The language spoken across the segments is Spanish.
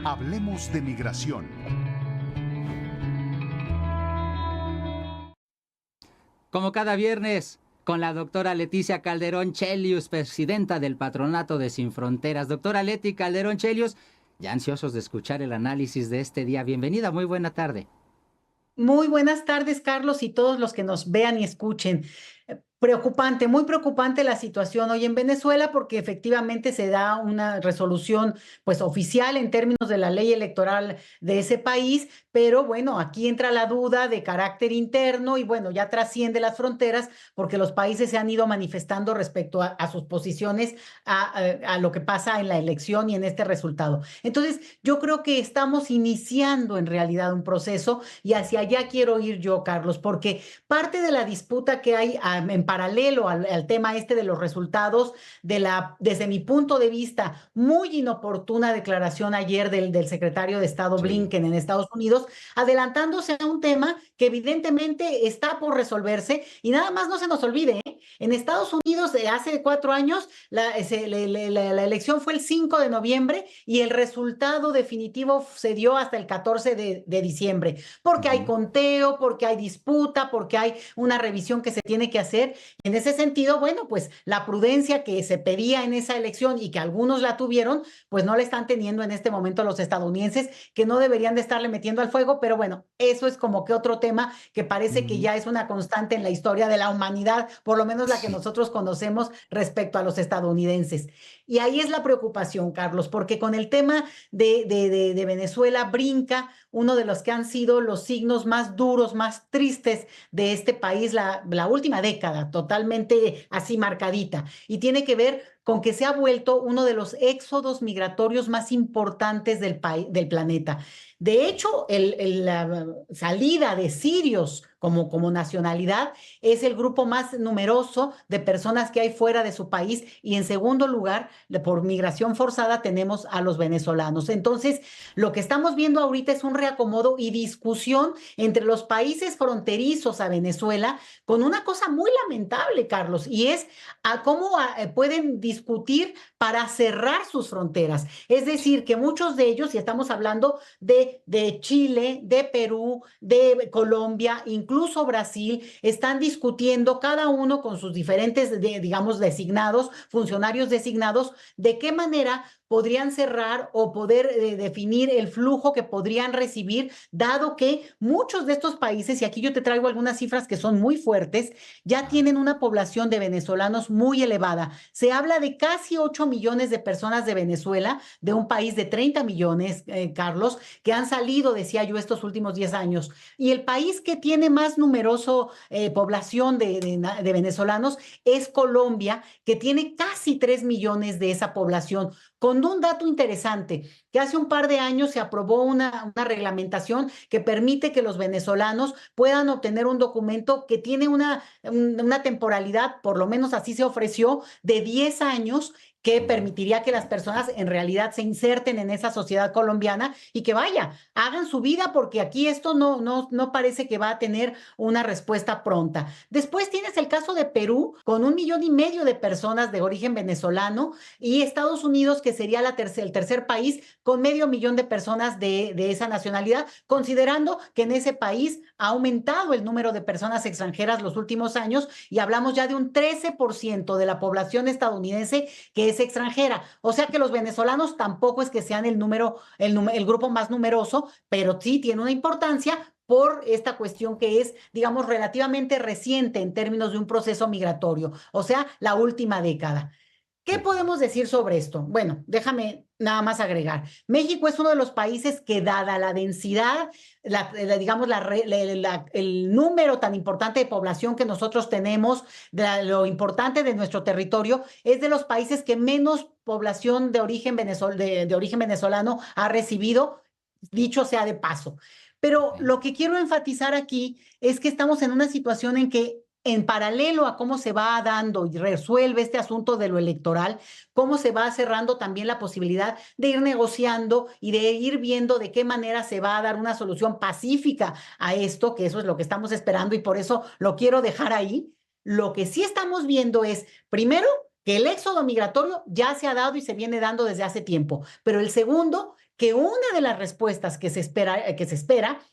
Hablemos de migración. Como cada viernes, con la doctora Leticia Calderón Chelius, presidenta del Patronato de Sin Fronteras. Doctora Leti Calderón Chelius, ya ansiosos de escuchar el análisis de este día. Bienvenida, muy buena tarde. Muy buenas tardes, Carlos, y todos los que nos vean y escuchen. Preocupante, muy preocupante la situación hoy en Venezuela porque efectivamente se da una resolución pues oficial en términos de la ley electoral de ese país, pero bueno, aquí entra la duda de carácter interno y bueno, ya trasciende las fronteras porque los países se han ido manifestando respecto a sus posiciones a lo que pasa en la elección y en este resultado. Entonces, yo creo que estamos iniciando en realidad un proceso y hacia allá quiero ir yo, Carlos, porque parte de la disputa que hay en paralelo al tema este de los resultados desde mi punto de vista, muy inoportuna declaración ayer del secretario de Estado Sí. Blinken en Estados Unidos, adelantándose a un tema que evidentemente está por resolverse y nada más no se nos olvide, ¿eh? En Estados Unidos hace 4 años la elección fue el 5 de noviembre y el resultado definitivo se dio hasta el 14 de diciembre, porque hay conteo, porque hay disputa, porque hay una revisión que se tiene que hacer. En ese sentido, bueno, pues la prudencia que se pedía en esa elección y que algunos la tuvieron, pues no la están teniendo en este momento los estadounidenses, que no deberían de estarle metiendo al fuego, pero bueno, eso es como que otro tema que parece que ya es una constante en la historia de la humanidad, por lo menos la que Sí. nosotros conocemos respecto a los estadounidenses. Y ahí es la preocupación, Carlos, porque con el tema de Venezuela brinca uno de los que han sido los signos más duros, más tristes de este país la última década, totalmente así marcadita. Y tiene que ver con que se ha vuelto uno de los éxodos migratorios más importantes del planeta. De hecho, la salida de sirios como nacionalidad es el grupo más numeroso de personas que hay fuera de su país y en segundo lugar, por migración forzada, tenemos a los venezolanos. Entonces, lo que estamos viendo ahorita es un reacomodo y discusión entre los países fronterizos a Venezuela con una cosa muy lamentable, Carlos, y es a cómo pueden discutir para cerrar sus fronteras. Es decir, que muchos de ellos, y estamos hablando de Chile, de Perú, de Colombia, incluso Brasil, están discutiendo cada uno con sus diferentes, digamos, designados, funcionarios designados, de qué manera podrían cerrar o poder definir el flujo que podrían recibir, dado que muchos de estos países, y aquí yo te traigo algunas cifras que son muy fuertes, ya tienen una población de venezolanos muy elevada. Se habla de casi 8 millones de personas de Venezuela, de un país de 30 millones, Carlos, que han salido, decía yo, estos últimos 10 años. Y el país que tiene más numeroso población de venezolanos es Colombia, que tiene casi 3 millones de esa población, con un dato interesante, que hace un par de años se aprobó una reglamentación que permite que los venezolanos puedan obtener un documento que tiene una temporalidad, por lo menos así se ofreció, de 10 años que permitiría que las personas en realidad se inserten en esa sociedad colombiana y que vaya, hagan su vida porque aquí esto no parece que va a tener una respuesta pronta. Después tienes el caso de Perú con 1,5 millones de personas de origen venezolano y Estados Unidos que sería el tercer país con 500,000 de personas de esa nacionalidad, considerando que en ese país ha aumentado el número de personas extranjeras los últimos años y hablamos ya de un 13% de la población estadounidense que es extranjera. O sea que los venezolanos tampoco es que sean el grupo más numeroso, pero sí tiene una importancia por esta cuestión que es, digamos, relativamente reciente en términos de un proceso migratorio, o sea, la última década. ¿Qué Sí. podemos decir sobre esto? Bueno, déjame nada más agregar. México es uno de los países que, dada la densidad, digamos, el número tan importante de población que nosotros tenemos, lo importante de nuestro territorio, es de los países que menos población de origen venezolano ha recibido, dicho sea de paso. Pero Sí. lo que quiero enfatizar aquí es que estamos en una situación en que en paralelo a cómo se va dando y resuelve este asunto de lo electoral, cómo se va cerrando también la posibilidad de ir negociando y de ir viendo de qué manera se va a dar una solución pacífica a esto, que eso es lo que estamos esperando y por eso lo quiero dejar ahí. Lo que sí estamos viendo es, primero, que el éxodo migratorio ya se ha dado y se viene dando desde hace tiempo, pero el segundo, que una de las respuestas que se espera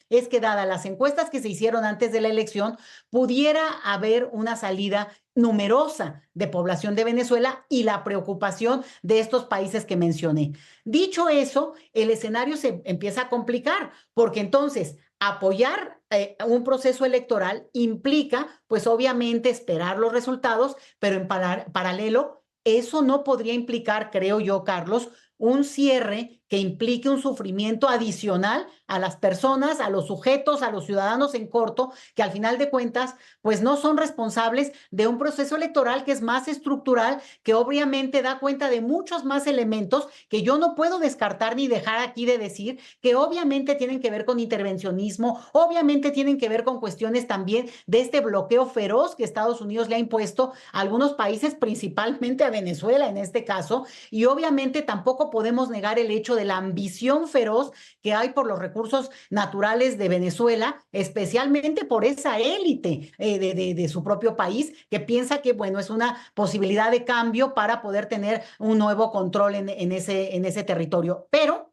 es que, dadas las encuestas que se hicieron antes de la elección, pudiera haber una salida numerosa de población de Venezuela y la preocupación de estos países que mencioné. Dicho eso, el escenario se empieza a complicar, porque entonces apoyar un proceso electoral implica, pues obviamente, esperar los resultados, pero en paralelo, eso no podría implicar, creo yo, Carlos, un cierre que implique un sufrimiento adicional a las personas, a los sujetos, a los ciudadanos en corto, que al final de cuentas, pues no son responsables de un proceso electoral que es más estructural, que obviamente da cuenta de muchos más elementos que yo no puedo descartar ni dejar aquí de decir, que obviamente tienen que ver con intervencionismo, obviamente tienen que ver con cuestiones también de este bloqueo feroz que Estados Unidos le ha impuesto a algunos países, principalmente a Venezuela en este caso, y obviamente tampoco podemos negar el hecho de la ambición feroz que hay por los recursos naturales de Venezuela, especialmente por esa élite de su propio país, que piensa que, bueno, es una posibilidad de cambio para poder tener un nuevo control en ese territorio. Pero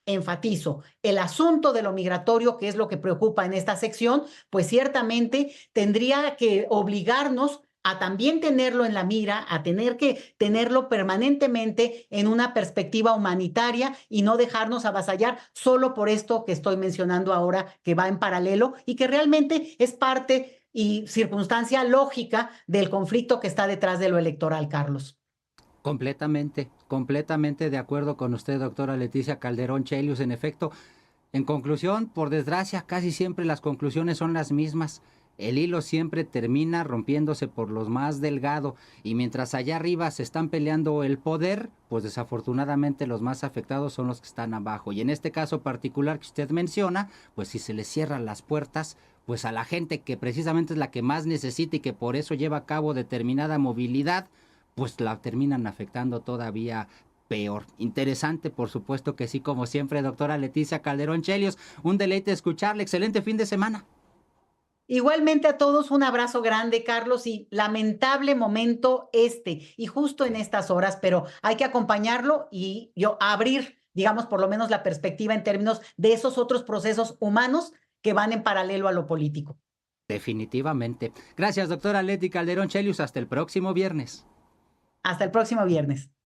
enfatizo, el asunto de lo migratorio, que es lo que preocupa en esta sección, pues ciertamente tendría que obligarnos a también tenerlo en la mira, a tener que tenerlo permanentemente en una perspectiva humanitaria y no dejarnos avasallar solo por esto que estoy mencionando ahora, que va en paralelo y que realmente es parte y circunstancia lógica del conflicto que está detrás de lo electoral, Carlos. Completamente, completamente de acuerdo con usted, doctora Leticia Calderón Chelius. En efecto, en conclusión, por desgracia, casi siempre las conclusiones son las mismas. El hilo siempre termina rompiéndose por los más delgado y mientras allá arriba se están peleando el poder, pues desafortunadamente los más afectados son los que están abajo. Y en este caso particular que usted menciona, pues si se les cierran las puertas, pues a la gente que precisamente es la que más necesita y que por eso lleva a cabo determinada movilidad, pues la terminan afectando todavía peor. Interesante, por supuesto que sí, como siempre, doctora Leticia Calderón Chelios. Un deleite escucharle. Excelente fin de semana. Igualmente a todos un abrazo grande, Carlos, y lamentable momento y justo en estas horas, pero hay que acompañarlo y yo abrir, digamos, por lo menos la perspectiva en términos de esos otros procesos humanos que van en paralelo a lo político. Definitivamente. Gracias, doctora Leti Calderón Chelios. Hasta el próximo viernes. Hasta el próximo viernes.